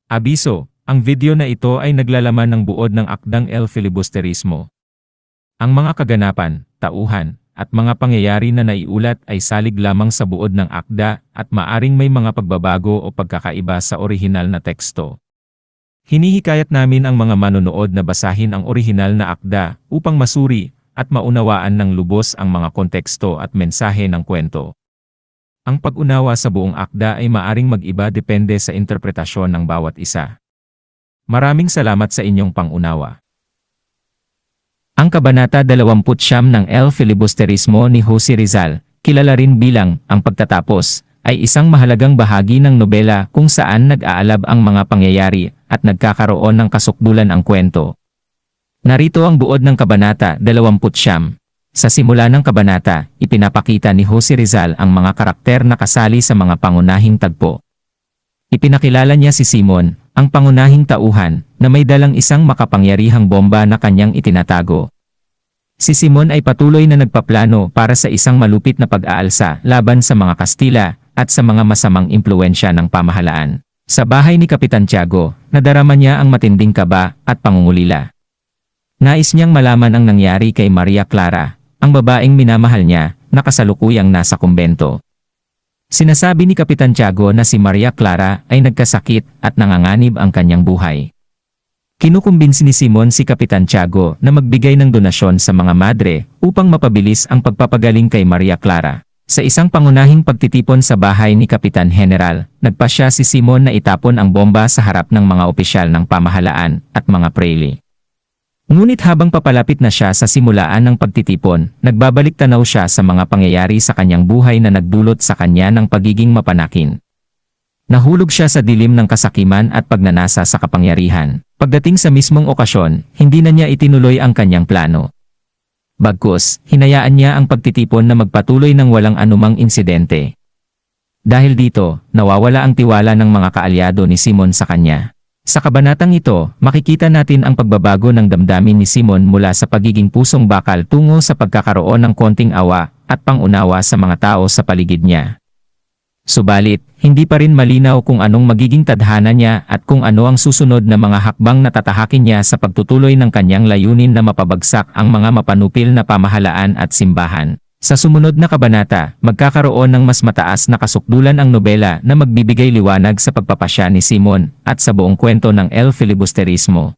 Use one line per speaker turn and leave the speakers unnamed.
Abiso, ang video na ito ay naglalaman ng buod ng akdang El Filibusterismo. Ang mga kaganapan, tauhan, at mga pangyayari na naiulat ay salig lamang sa buod ng akda at maaring may mga pagbabago o pagkakaiba sa orihinal na teksto. Hinihikayat namin ang mga manonood na basahin ang orihinal na akda upang masuri at maunawaan ng lubos ang mga konteksto at mensahe ng kwento. Ang pag-unawa sa buong akda ay maaring mag-iba depende sa interpretasyon ng bawat isa. Maraming salamat sa inyong pang-unawa. Ang Kabanata 29 ng El Filibusterismo ni Jose Rizal, kilala rin bilang Ang Pagtatapos, ay isang mahalagang bahagi ng nobela kung saan nag-aalab ang mga pangyayari at nagkakaroon ng kasukdulan ang kwento. Narito ang buod ng Kabanata 29. Sa simula ng kabanata, ipinapakita ni Jose Rizal ang mga karakter na kasali sa mga pangunahing tagpo. Ipinakilala niya si Simon, ang pangunahing tauhan, na may dalang isang makapangyarihang bomba na kanyang itinatago. Si Simon ay patuloy na nagpaplano para sa isang malupit na pag-aalsa laban sa mga Kastila at sa mga masamang impluwensya ng pamahalaan. Sa bahay ni Kapitan Tiago, nadarama niya ang matinding kaba at pangungulila. Nais niyang malaman ang nangyari kay Maria Clara, ang babaeng minamahal niya, na kasalukuyang nasa kumbento. Sinasabi ni Kapitan Tiago na si Maria Clara ay nagkasakit at nanganganib ang kanyang buhay. Kinukumbinsi ni Simon si Kapitan Tiago na magbigay ng donasyon sa mga madre upang mapabilis ang pagpapagaling kay Maria Clara. Sa isang pangunahing pagtitipon sa bahay ni Kapitan General, nagpasya si Simon na itapon ang bomba sa harap ng mga opisyal ng pamahalaan at mga prele. Ngunit habang papalapit na siya sa simulaan ng pagtitipon, nagbabalik tanaw siya sa mga pangyayari sa kanyang buhay na nagdulot sa kanya ng pagiging mapanakin. Nahulog siya sa dilim ng kasakiman at pagnanasa sa kapangyarihan. Pagdating sa mismong okasyon, hindi na niya itinuloy ang kanyang plano. Bagkus, hinayaan niya ang pagtitipon na magpatuloy ng walang anumang insidente. Dahil dito, nawawala ang tiwala ng mga kaalyado ni Simon sa kanya. Sa kabanatang ito, makikita natin ang pagbabago ng damdamin ni Simon mula sa pagiging pusong bakal tungo sa pagkakaroon ng konting awa at pangunawa sa mga tao sa paligid niya. Subalit, hindi pa rin malinaw kung anong magiging tadhana niya at kung ano ang susunod na mga hakbang na tatahakin niya sa pagtutuloy ng kanyang layunin na mapabagsak ang mga mapanupil na pamahalaan at simbahan. Sa sumunod na kabanata, magkakaroon ng mas mataas na kasukdulan ang nobela na magbibigay liwanag sa pagpapasya ni Simon at sa buong kwento ng El Filibusterismo.